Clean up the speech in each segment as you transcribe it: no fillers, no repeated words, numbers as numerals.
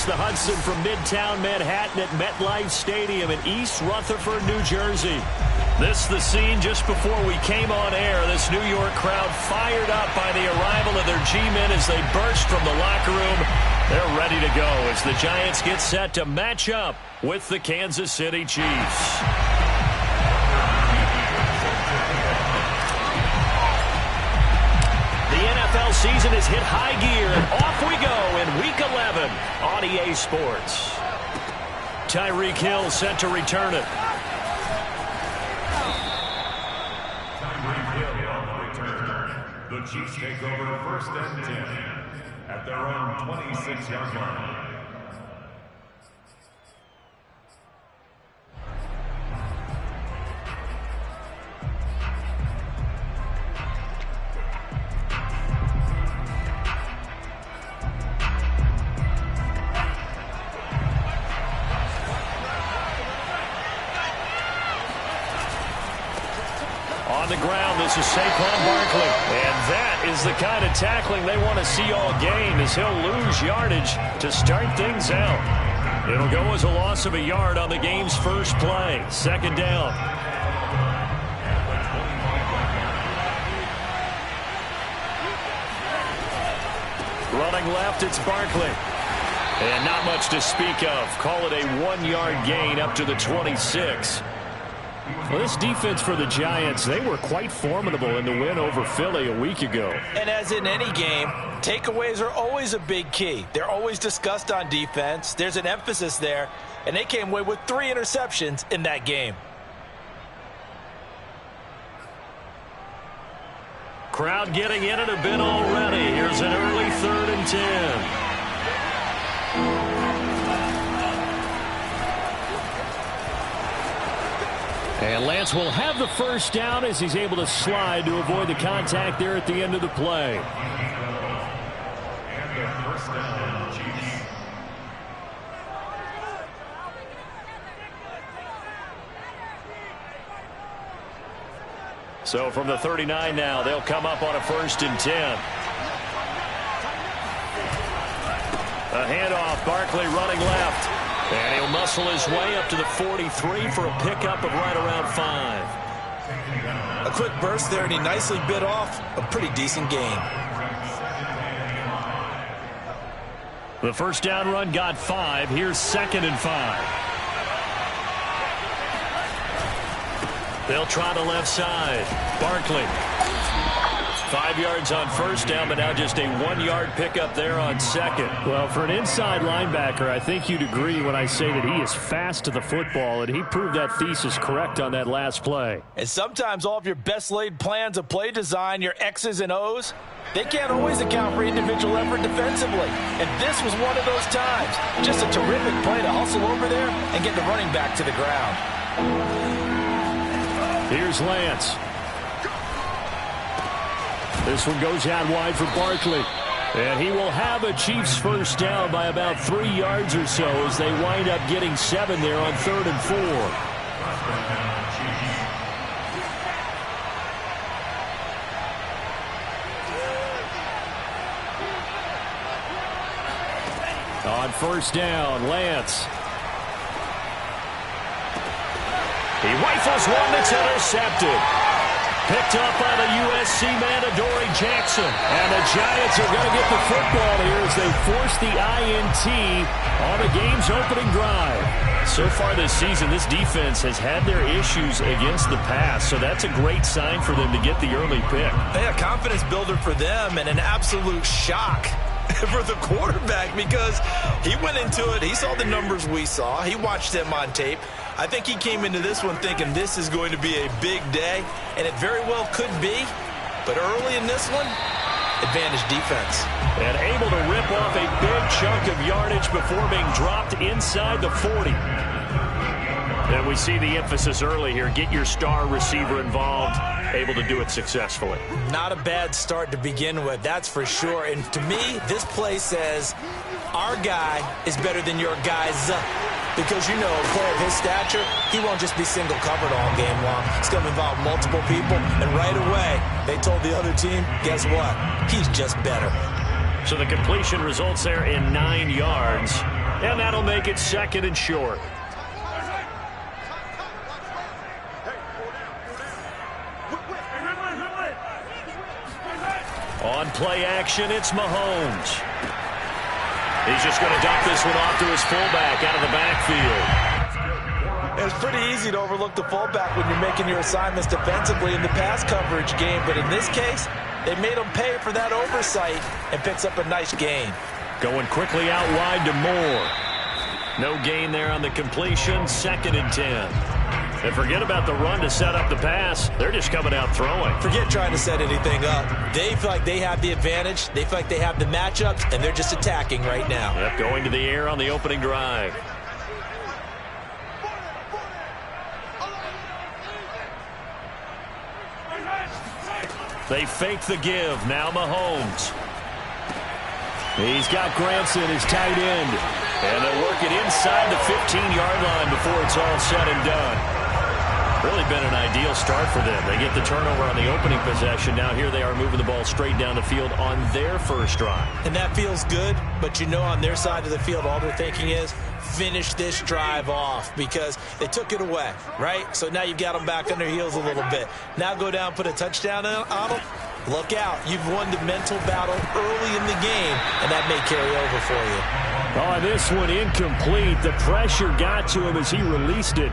across the Hudson from Midtown Manhattan at MetLife Stadium in East Rutherford, New Jersey. This is the scene just before we came on air. This New York crowd fired up by the arrival of their G-men as they burst from the locker room. They're ready to go as the Giants get set to match up with the Kansas City Chiefs. The NFL season has hit high gear, and off we go in Week 11 on EA Sports. Tyreek Hill set to return it. The Chiefs take over first and 10 at their own 26-yard line. On the ground, this is Saquon Barkley. And that is the kind of tackling they want to see all game as he'll lose yardage to start things out. It'll go as a loss of a yard on the game's first play. Second down. Running left, it's Barkley. And not much to speak of. Call it a 1-yard gain up to the 26. Well, this defense for the Giants, they were quite formidable in the win over Philly a week ago. And as in any game, takeaways are always a big key. They're always discussed on defense. There's an emphasis there, and they came away with 3 interceptions in that game. Crowd getting in it a bit already. Here's an early 3rd and 10. And Lance will have the first down as he's able to slide to avoid the contact there at the end of the play. So from the 39 now, they'll come up on a 1st and 10. A handoff, Barkley running left. And he'll muscle his way up to the 43 for a pickup of right around 5. A quick burst there, and he nicely bit off a pretty decent gain. The first down run got 5. Here's 2nd and 5. They'll try the left side. Barkley. 5 yards on first down, but now just a 1-yard pickup there on 2nd. Well, for an inside linebacker, I think you'd agree when I say that he is fast to the football, and he proved that thesis correct on that last play. And sometimes all of your best laid plans of play design, your X's and O's, they can't always account for individual effort defensively. And this was one of those times. Just a terrific play to hustle over there and get the running back to the ground. Here's Lance. This one goes out wide for Barkley. And he will have a Chiefs first down by about 3 yards or so as they wind up getting 7 there on 3rd and 4. On first down, Lance. He rifles one that's intercepted. Picked up by the USC man, Adoree Jackson. And the Giants are going to get the football here as they force the INT on the game's opening drive. So far this season, this defense has had their issues against the pass, so that's a great sign for them to get the early pick. Yeah, confidence builder for them and an absolute shock for the quarterback because he went into it. He saw the numbers we saw. He watched them on tape. I think he came into this one thinking this is going to be a big day, and it very well could be. But early in this one, advantage defense. And able to rip off a big chunk of yardage before being dropped inside the 40. And we see the emphasis early here. Get your star receiver involved. Able to do it successfully. Not a bad start to begin with, that's for sure. And to me, this play says our guy is better than your guys. Because, you know, a player of his stature, he won't just be single covered all game long. It's going to involve multiple people. And right away, they told the other team, guess what? He's just better. So the completion results there in 9 yards. And that'll make it 2nd and short. On play action, it's Mahomes. He's just going to dump this one off to his fullback out of the backfield. It's pretty easy to overlook the fullback when you're making your assignments defensively in the pass coverage game, but in this case, they made him pay for that oversight and picks up a nice gain. Going quickly out wide to Moore. No gain there on the completion, 2nd and 10. And forget about the run to set up the pass. They're just coming out throwing. Forget trying to set anything up. They feel like they have the advantage. They feel like they have the matchups, and they're just attacking right now. Yep, going to the air on the opening drive. They fake the give. Now Mahomes. He's got Granson, his tight end. And they'll work it inside the 15-yard line before it's all said and done. Really been an ideal start for them. They get the turnover on the opening possession. Now here they are moving the ball straight down the field on their first drive. And that feels good, but you know on their side of the field all they're thinking is finish this drive off because they took it away, right? So now you've got them back on their heels a little bit. Now go down, put a touchdown on them. Look out. You've won the mental battle early in the game, and that may carry over for you. Oh, this one incomplete. The pressure got to him as he released it.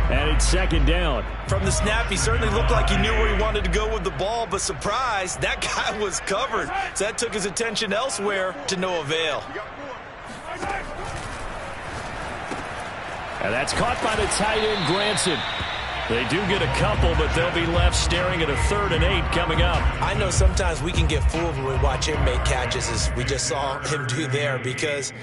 And it's 2nd down. From the snap, he certainly looked like he knew where he wanted to go with the ball, but surprise, that guy was covered. So that took his attention elsewhere to no avail. And that's caught by the tight end, Granson. They do get a couple, but they'll be left staring at a 3rd and 8 coming up. I know sometimes we can get fooled when we watch him make catches, as we just saw him do there, because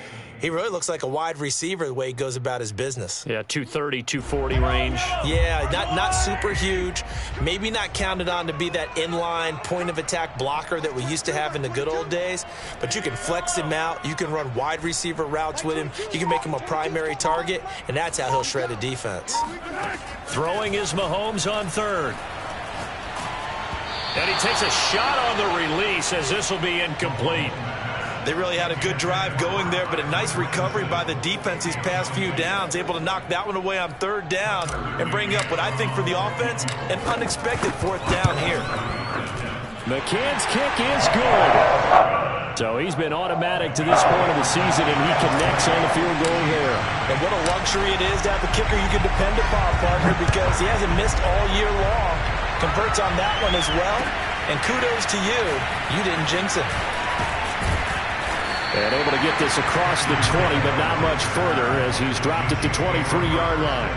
he really looks like a wide receiver the way he goes about his business. Yeah, 230, 240 range. Yeah, not super huge. Maybe not counted on to be that inline point-of-attack blocker that we used to have in the good old days. But you can flex him out. You can run wide receiver routes with him. You can make him a primary target, and that's how he'll shred a defense. Throwing is Mahomes on 3rd. And he takes a shot on the release as this will be incomplete. They really had a good drive going there, but a nice recovery by the defense these past few downs, able to knock that one away on 3rd down and bring up what I think for the offense, an unexpected 4th down here. McCann's kick is good. So he's been automatic to this point of the season, and he connects on the field goal here. And what a luxury it is to have a kicker you can depend upon, partner, because he hasn't missed all year long. Converts on that one as well, and kudos to you. You didn't jinx it. And able to get this across the 20, but not much further as he's dropped at the 23-yard line.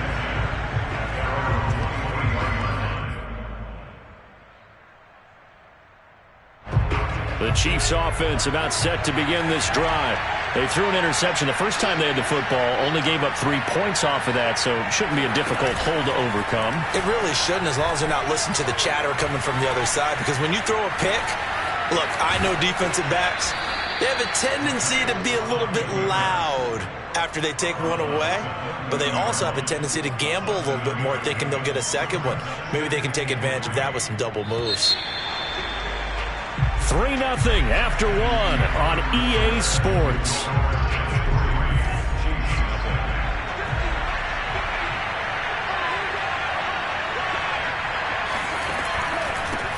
The Chiefs offense about set to begin this drive. They threw an interception the first time they had the football, only gave up 3 points off of that, so it shouldn't be a difficult hole to overcome. It really shouldn't, as long as they're not listening to the chatter coming from the other side, because when you throw a pick, look, I know defensive backs, they have a tendency to be a little bit loud after they take one away, but they also have a tendency to gamble a little bit more, thinking they'll get a second one. Maybe they can take advantage of that with some double moves. 3-0 after 1 on EA Sports.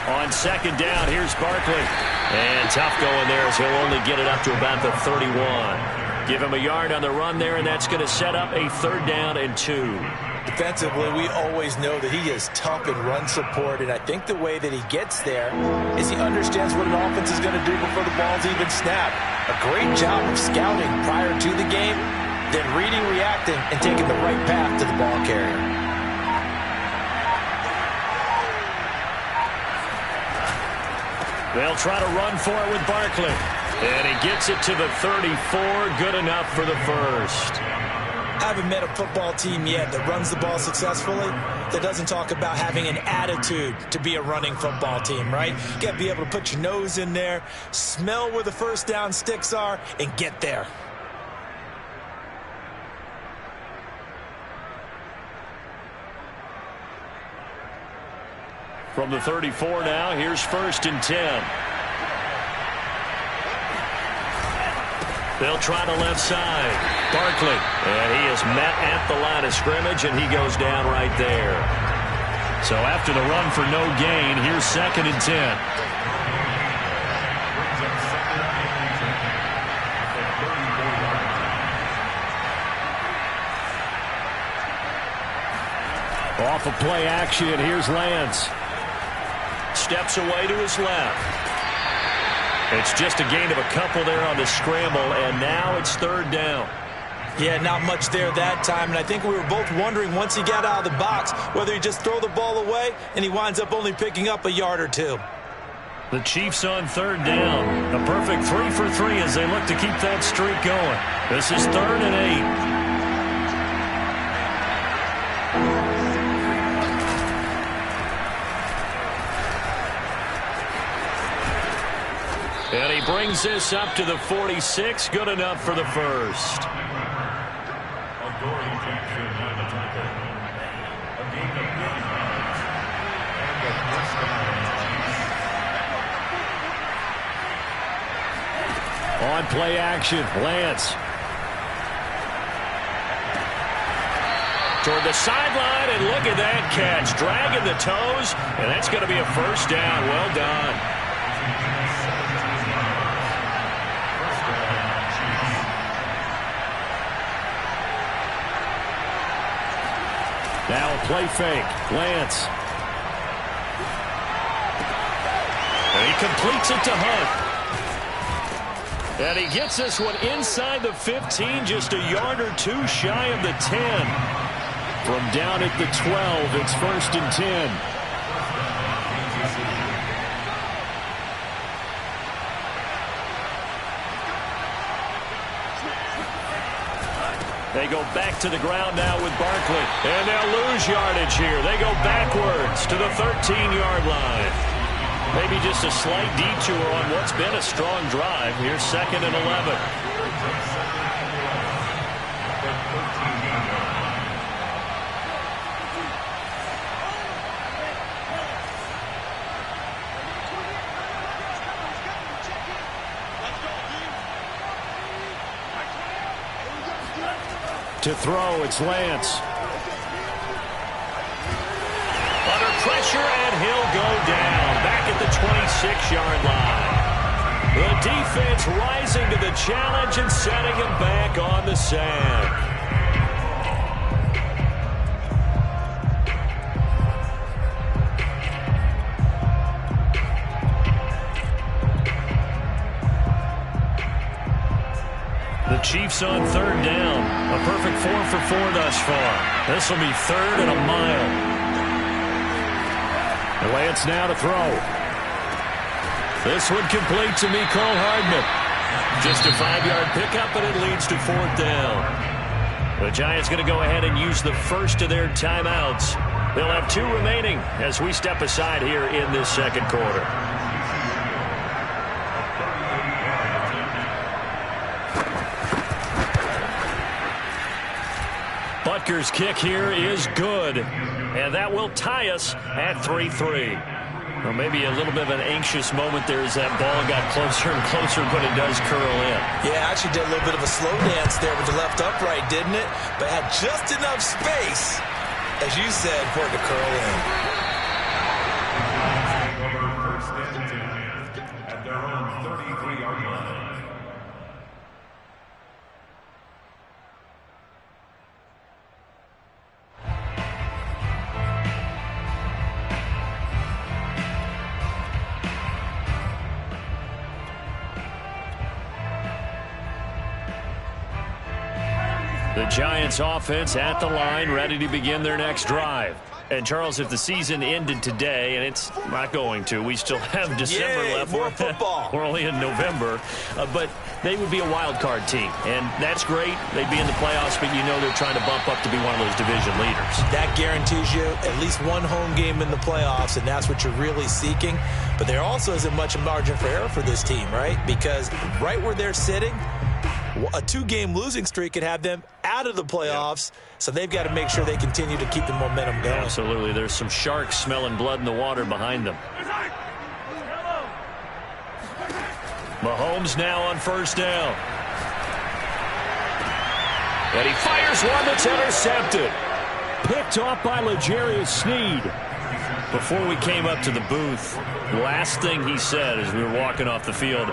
On 2nd down, here's Barkley. And tough going there as he'll only get it up to about the 31. Give him a yard on the run there, and that's going to set up a 3rd down and 2. Defensively, we always know that he is tough in run support, and I think the way that he gets there is he understands what an offense is going to do before the ball's even snapped. A great job of scouting prior to the game, then reading, reacting, and taking the right path to the ball carrier. They'll try to run for it with Barkley. And he gets it to the 34. Good enough for the first. I haven't met a football team yet that runs the ball successfully that doesn't talk about having an attitude to be a running football team, right? You got to be able to put your nose in there, smell where the first down sticks are, and get there. From the 34 now, here's 1st and 10. They'll try the left side. Barkley, and he is met at the line of scrimmage, and he goes down right there. So after the run for no gain, here's 2nd and 10. Off of play action, here's Lance. Steps away to his left. It's just a gain of a couple there on the scramble, and now it's 3rd down. Yeah, not much there that time, and I think we were both wondering once he got out of the box whether he just throw the ball away, and he winds up only picking up a yard or 2. The Chiefs on 3rd down. A perfect 3 for 3 as they look to keep that streak going. This is 3rd and 8. And he brings this up to the 46. Good enough for the first. On play action, Lance. Toward the sideline, and look at that catch. Dragging the toes, and that's going to be a first down. Well done. Now a play fake. Lance. And he completes it to Hunt. And he gets this one inside the 15, just a yard or 2 shy of the 10. From down at the 12, it's 1st and 10. They go back to the ground now with Barkley. And they'll lose yardage here. They go backwards to the 13-yard line. Maybe just a slight detour on what's been a strong drive. Here's 2nd and 11. To throw, it's Lance. Under pressure, and he'll go down. Back at the 26-yard line. The defense rising to the challenge and setting him back on the sack. The Chiefs on 3rd down. A perfect 4 for 4 thus far. This will be 3rd and a mile. Lance now to throw. This one complete to Mecole Hardman. Just a 5-yard pickup, and it leads to 4th down. The Giants going to go ahead and use the first of their timeouts. They'll have 2 remaining as we step aside here in this 2nd quarter. Butker's kick here is good, and that will tie us at 3-3. Well, maybe a little bit of an anxious moment there as that ball got closer and closer, but it does curl in. Yeah, actually did a little bit of a slow dance there with the left upright, didn't it? But had just enough space, as you said, for it to curl in. At their own 33-yard line. The Giants offense at the line, ready to begin their next drive. And, Charles, if the season ended today, and it's not going to, we still have December left. More football. We're only in November. But they would be a wild card team. And that's great. They'd be in the playoffs, but you know they're trying to bump up to be one of those division leaders. That guarantees you at least one home game in the playoffs, and that's what you're really seeking. But there also isn't much margin for error for this team, right? Because right where they're sitting, a 2-game losing streak could have them out of the playoffs, so they've got to make sure they continue to keep the momentum going. Absolutely. There's some sharks smelling blood in the water behind them. Mahomes now on 1st down. And he fires one that's intercepted. Picked off by L'Jarius Sneed. Before we came up to the booth, last thing he said as we were walking off the field,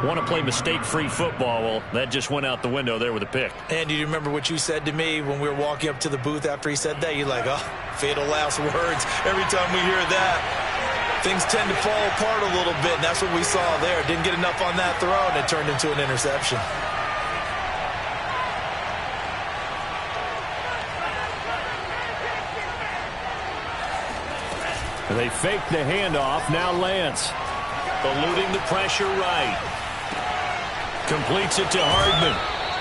want to play mistake-free football. Well, that just went out the window there with a pick. And do you remember what you said to me when we were walking up to the booth after he said that? You're like, oh, fatal last words. Every time we hear that, things tend to fall apart a little bit, and that's what we saw there. Didn't get enough on that throw, and it turned into an interception. They fake the handoff. Now Lance. Eluding the pressure right. Completes it to Hardman.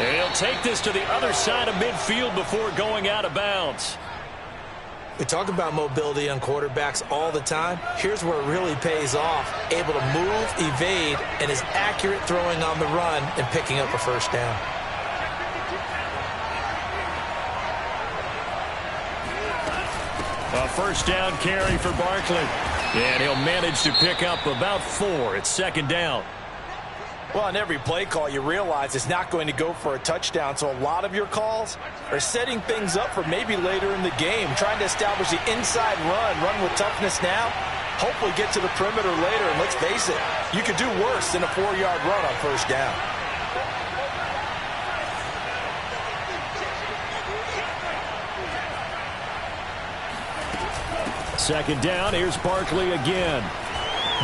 And he'll take this to the other side of midfield before going out of bounds. We talk about mobility on quarterbacks all the time. Here's where it really pays off. Able to move, evade, and is accurate throwing on the run and picking up a first down. A first down carry for Barkley. And he'll manage to pick up about 4. It's second down. Well, on every play call, you realize it's not going to go for a touchdown. So a lot of your calls are setting things up for maybe later in the game, trying to establish the inside run with toughness now, hopefully get to the perimeter later. And let's face it, you could do worse than a 4-yard run on first down. Second down, here's Barkley again.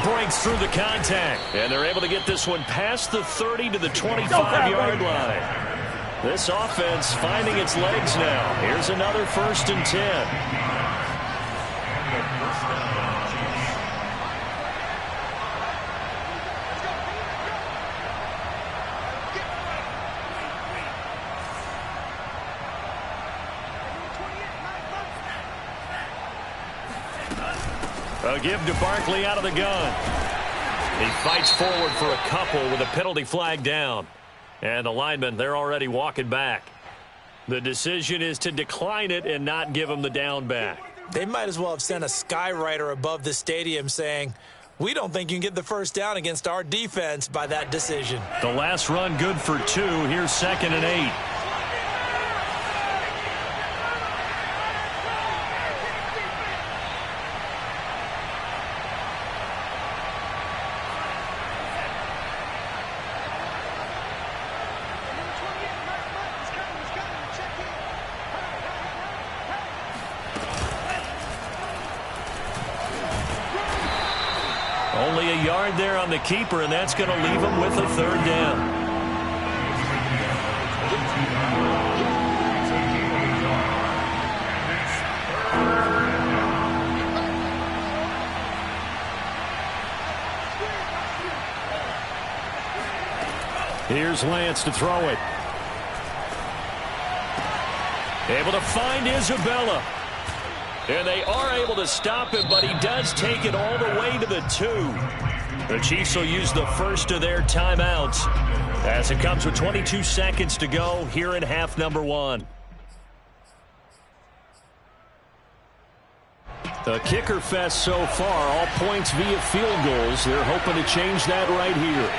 Breaks through the contact. And they're able to get this one past the 30 to the 25-yard line. This offense finding its legs now. Here's another 1st and 10. A give to Barkley out of the gun. He fights forward for a couple with a penalty flag down. And the linemen, they're already walking back. The decision is to decline it and not give him the down back. They might as well have sent a skywriter above the stadium saying, we don't think you can get the first down against our defense by that decision. The last run good for 2. Here's 2nd and 8. Only a yard there on the keeper, and that's going to leave him with a 3rd down. Here's Lance to throw it. Able to find Isabella. And they are able to him, but he does take it all the way to the 2. The Chiefs will use the first of their timeouts as it comes with 22 seconds to go here in half number 1. The kicker fest so far, all points via field goals. They're hoping to change that right here.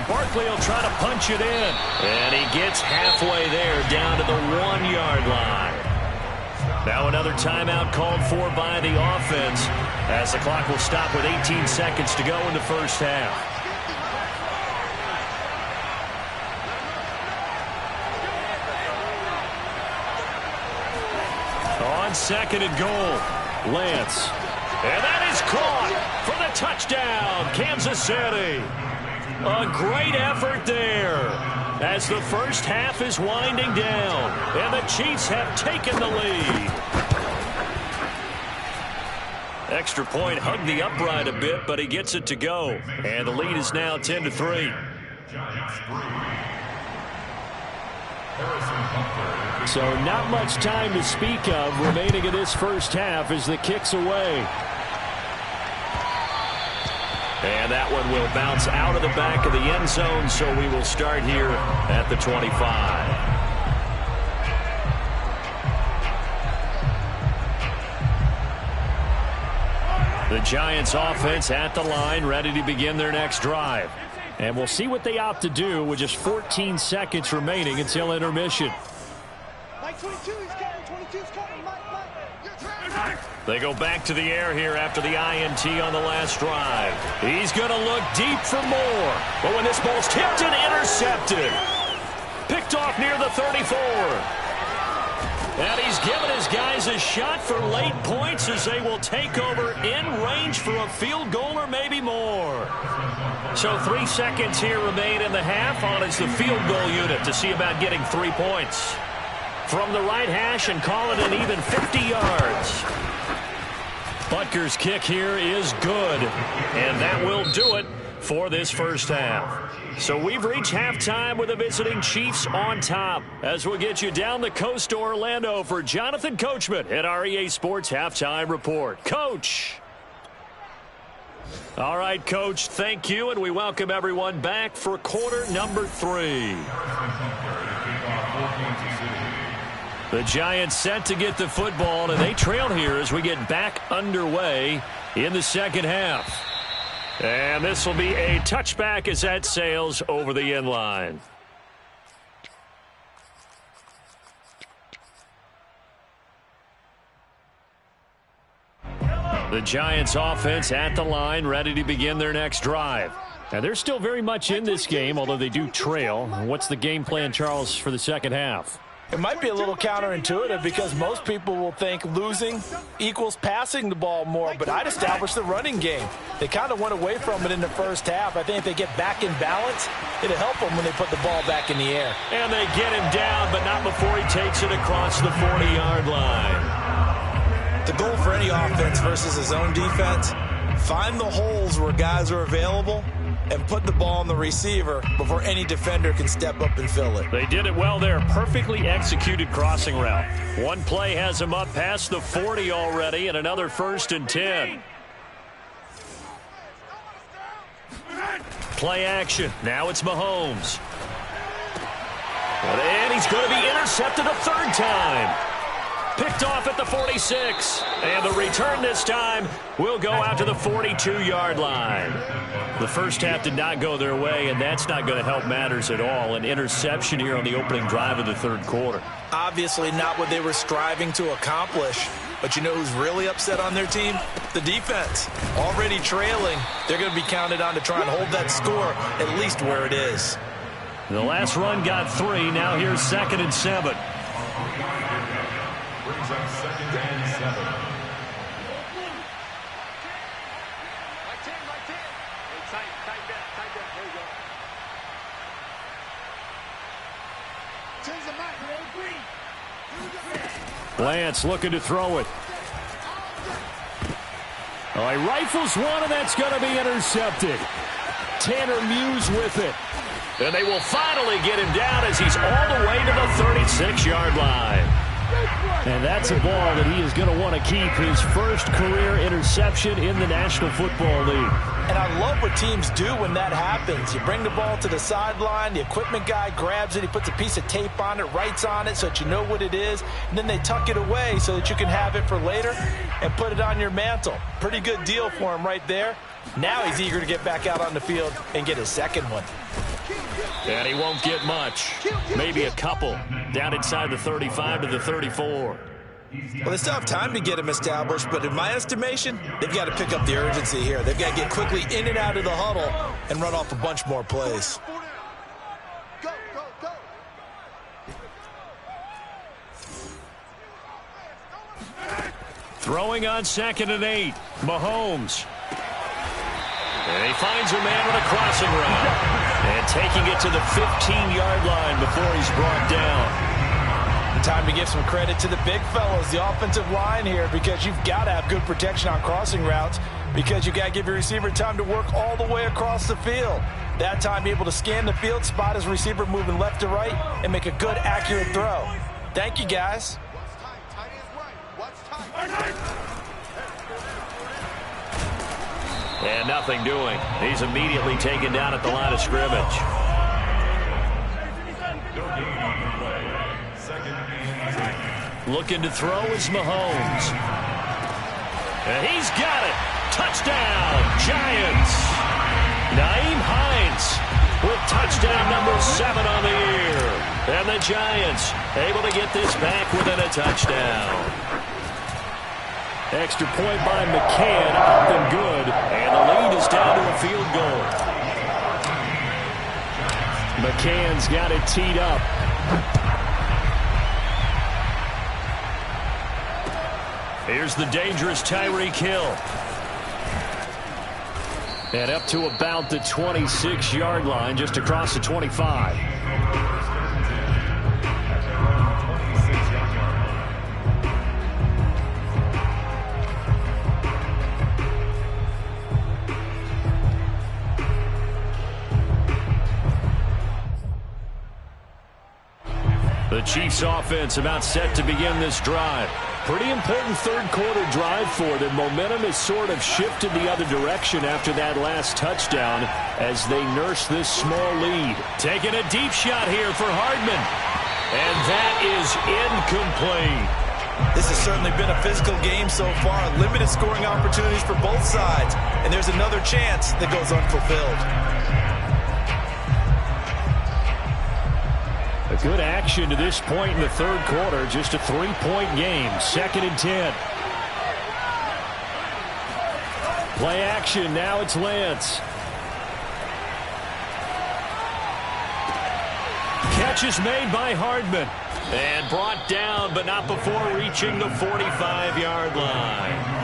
Barkley will try to punch it in. And he gets halfway there down to the 1-yard line. Now another timeout called for by the offense as the clock will stop with 18 seconds to go in the first half. On 2nd and goal, Lance. And that is caught for the touchdown, Kansas City. A great effort there as the first half is winding down, and the Chiefs have taken the lead. Extra point hugged the upright a bit, but he gets it to go, and the lead is now 10-3. So not much time to speak of remaining in this first half as the kick's away. And that one will bounce out of the back of the end zone, so we will start here at the 25. The Giants offense at the line, ready to begin their next drive. And we'll see what they opt to do with just 14 seconds remaining until intermission. Mike 22 is coming. 22 is coming. Mike. They go back to the air here after the INT on the last drive. He's going to look deep for more. But when this ball's tipped and intercepted. Picked off near the 34. And he's given his guys a shot for late points as they will take over in range for a field goal or maybe more. So 3 seconds here remain in the half on as the field goal unit to see about getting 3 points. From the right hash and call it an even 50 yards. Butker's kick here is good. And that will do it for this first half. So we've reached halftime with the visiting Chiefs on top. As we'll get you down the coast to Orlando for Jonathan Coachman at our EA Sports Halftime Report. Coach. All right, Coach, thank you, and we welcome everyone back for quarter number 3. The Giants set to get the football, and they trail here as we get back underway in the second half. And this will be a touchback as that sails over the end line. The Giants offense at the line, ready to begin their next drive. Now, they're still very much in this game, although they do trail. What's the game plan, Charles, for the second half? It might be a little counterintuitive because most people will think losing equals passing the ball more, but I'd establish the running game. They kind of went away from it in the first half. I think if they get back in balance, it'll help them when they put the ball back in the air. And they get him down, but not before he takes it across the 40-yard line. The goal for any offense versus his own defense, find the holes where guys are available and put the ball on the receiver before any defender can step up and fill it. They did it well there. Perfectly executed crossing route. One play has him up past the 40 already, and another 1st and 10. Play action. Now it's Mahomes. And he's going to be intercepted a 3rd time. Picked off at the 46. And the return this time will go out to the 42-yard line. The first half did not go their way, and that's not going to help matters at all. An interception here on the opening drive of the 3rd quarter. Obviously not what they were striving to accomplish. But you know who's really upset on their team? The defense. Already trailing. They're going to be counted on to try and hold that score at least where it is. The last run got 3. Now here's 2nd and 7. Brings up 2nd and 7. Lance looking to throw it. Oh, he rifles one, and that's going to be intercepted. Tanner Muse with it. And they will finally get him down as he's all the way to the 36-yard line. And that's a ball that he is going to want to keep, his first career interception in the National Football League. And I love what teams do when that happens. You bring the ball to the sideline, the equipment guy grabs it, he puts a piece of tape on it, writes on it so that you know what it is, and then they tuck it away so that you can have it for later and put it on your mantle. Pretty good deal for him right there. Now he's eager to get back out on the field and get his second one. And he won't get much. Maybe a couple. Down inside the 35 to the 34. Well, they still have time to get him established, but in my estimation, they've got to pick up the urgency here. They've got to get quickly in and out of the huddle and run off a bunch more plays. Throwing on 2nd and 8. Mahomes. And he finds a man with a crossing route. And taking it to the 15-yard line before he's brought down. Time to give some credit to the big fellas, the offensive line here, because you've got to have good protection on crossing routes because you got to give your receiver time to work all the way across the field. That time, be able to scan the field, spot his receiver moving left to right, and make a good, accurate throw. Thank you, guys. And nothing doing. He's immediately taken down at the line of scrimmage. Looking to throw is Mahomes. And he's got it. Touchdown, Giants. Nyheim Hines with touchdown number 7 on the year. And the Giants able to get this back within a touchdown. Extra point by McCann, up and good. And the lead is down to a field goal. McCann's got it teed up. Here's the dangerous Tyreek Hill. And up to about the 26-yard line, just across the 25. The Chiefs offense about set to begin this drive. Pretty important third-quarter drive for them. Momentum has sort of shifted the other direction after that last touchdown as they nurse this small lead. Taking a deep shot here for Hardman. And that is incomplete. This has certainly been a physical game so far. Limited scoring opportunities for both sides. And there's another chance that goes unfulfilled. A good action to this point in the third quarter. Just a 3-point game. 2nd and 10. Play action. Now it's Lance. Catch is made by Hardman. And brought down, but not before reaching the 45-yard line.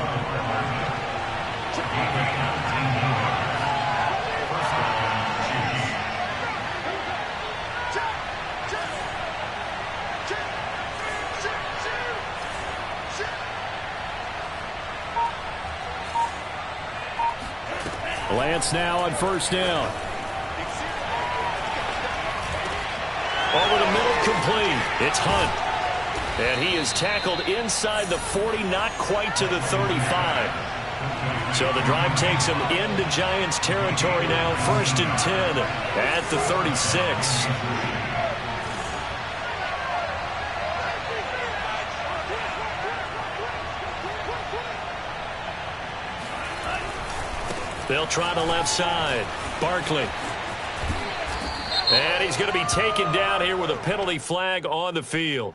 Lance now on first down. Over the middle, complete. It's Hunt. And he is tackled inside the 40, not quite to the 35. So the drive takes him into Giants territory now. 1st and 10 at the 36. They'll try the left side. Barkley. And he's going to be taken down here with a penalty flag on the field.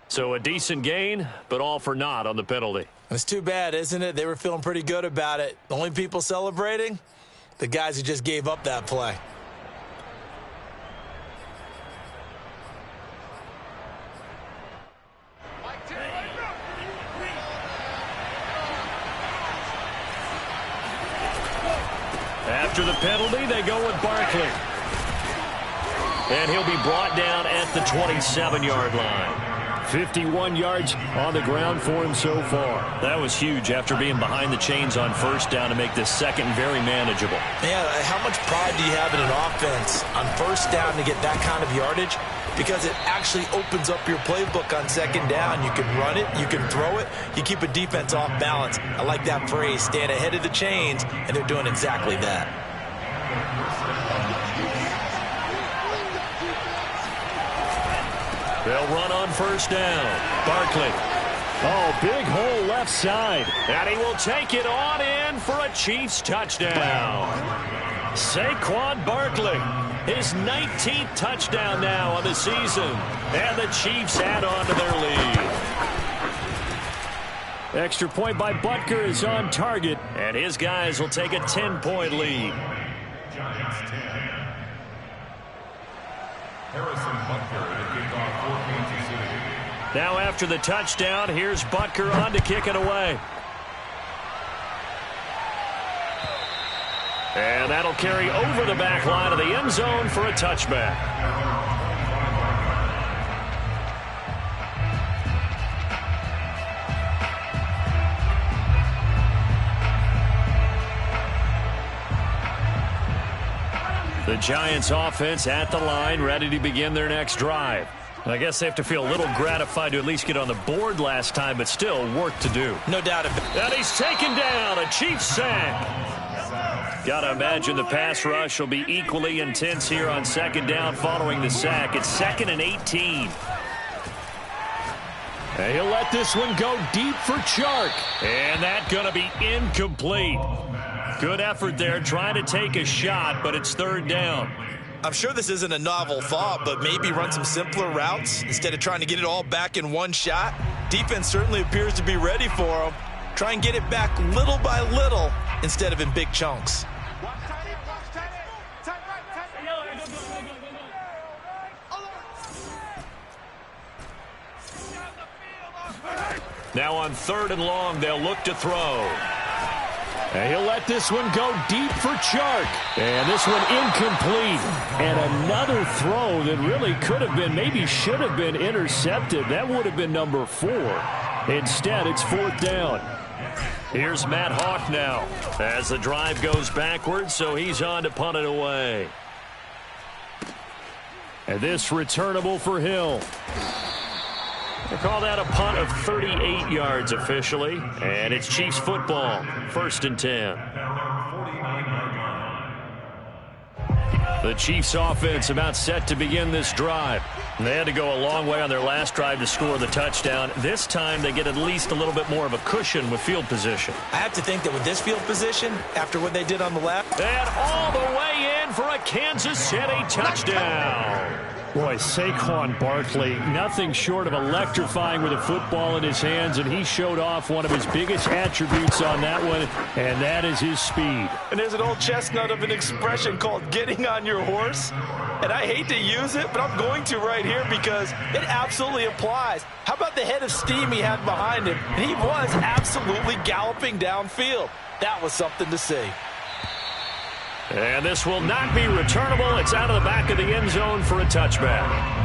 So a decent gain, but all for naught on the penalty. It's too bad, isn't it? They were feeling pretty good about it. The only people celebrating? The guys who just gave up that play. After the penalty, they go with Barkley. And he'll be brought down at the 27-yard line. 51 yards on the ground for him so far. That was huge after being behind the chains on first down to make this second very manageable. Yeah, how much pride do you have in an offense on first down to get that kind of yardage? Because it actually opens up your playbook on second down. You can run it, you can throw it, you keep a defense off balance. I like that phrase, stand ahead of the chains, and they're doing exactly that. They'll run on first down. Barkley. Oh, big hole left side. And he will take it on in for a Chiefs touchdown. Saquon Barkley. His 19th touchdown now on the season. And the Chiefs add on to their lead. Extra point by Butker is on target. And his guys will take a 10-point lead. Giants 10. Harrison Butker to kick off for Kansas City. Now after the touchdown, here's Butker on to kick it away. And that'll carry over the back line of the end zone for a touchback. The Giants offense at the line, ready to begin their next drive. I guess they have to feel a little gratified to at least get on the board last time, but still work to do. No doubt about it. And he's taken down, a Chiefs sack. Gotta imagine the pass rush will be equally intense here on second down following the sack. It's 2nd and 18. And he'll let this one go deep for Chark. And that's going to be incomplete. Good effort there trying to take a shot, but it's third down. I'm sure this isn't a novel thought, but maybe run some simpler routes instead of trying to get it all back in one shot. Defense certainly appears to be ready for him. Try and get it back little by little instead of in big chunks. Now on 3rd and long, they'll look to throw. And he'll let this one go deep for Chark. And this one incomplete. And another throw that really could have been, maybe should have been intercepted. That would have been number 4. Instead, it's 4th down. Here's Matt Hawk now as the drive goes backwards, so he's on to punt it away. And this returnable for Hill. They call that a punt of 38 yards officially, and it's Chiefs football, 1st and 10. The Chiefs offense about set to begin this drive. They had to go a long way on their last drive to score the touchdown. This time they get at least a little bit more of a cushion with field position. I have to think that with this field position, after what they did on the left. And all the way in for a Kansas City touchdown. Boy, Saquon Barkley, nothing short of electrifying with a football in his hands, and he showed off one of his biggest attributes on that one, and that is his speed. And there's an old chestnut of an expression called getting on your horse, and I hate to use it, but I'm going to right here because it absolutely applies. How about the head of steam he had behind him? And he was absolutely galloping downfield. That was something to see. And this will not be returnable. It's out of the back of the end zone for a touchback.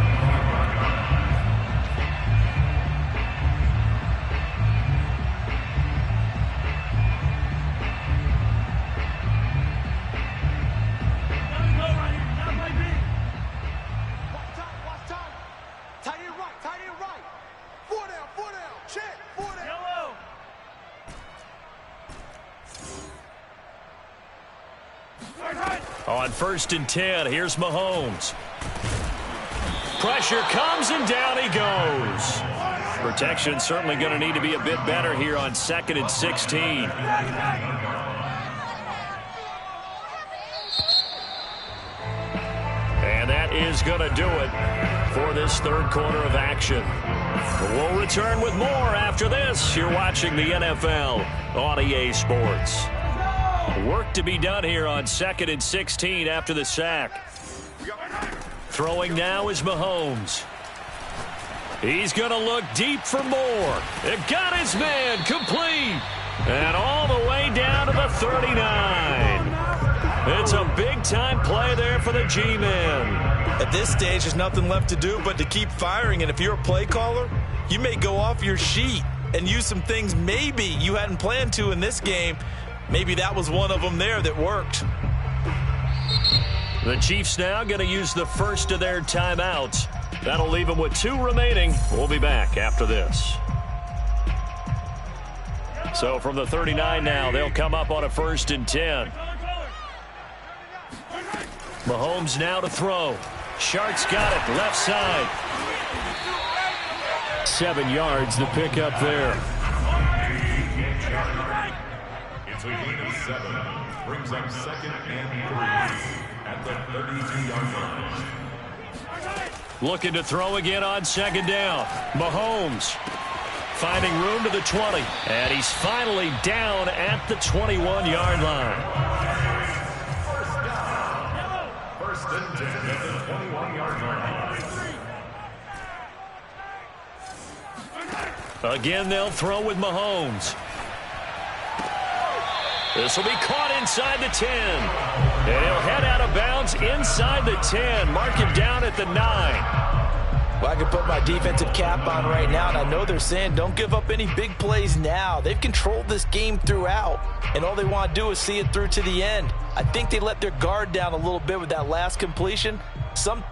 On 1st and 10, here's Mahomes. Pressure comes and down he goes. Protection certainly going to need to be a bit better here on 2nd and 16. And that is going to do it for this 3rd quarter of action. We'll return with more after this. You're watching the NFL on EA Sports. Work to be done here on 2nd and 16 after the sack. Throwing now is Mahomes. He's going to look deep for more. It got his man complete. And all the way down to the 39. It's a big-time play there for the G-men. At this stage, there's nothing left to do but to keep firing. And if you're a play caller, you may go off your sheet and use some things maybe you hadn't planned to in this game. Maybe that was one of them there that worked. The Chiefs now going to use the first of their timeouts. That'll leave them with 2 remaining. We'll be back after this. So from the 39 now, they'll come up on a 1st and 10. Mahomes now to throw. Shark's got it, left side. 7 yards, the pickup there. It's a gain of 7. Brings up 2nd and 3 at the 32-yard line. Looking to throw again on 2nd down. Mahomes finding room to the 20. And he's finally down at the 21-yard line. First and 10 at the 21-yard line. Again, they'll throw with Mahomes. This will be caught inside the 10. And he'll head out of bounds inside the 10. Mark him down at the 9. Well, I can put my defensive cap on right now, and I know they're saying don't give up any big plays now. They've controlled this game throughout, and all they want to do is see it through to the end. I think they let their guard down a little bit with that last completion. Some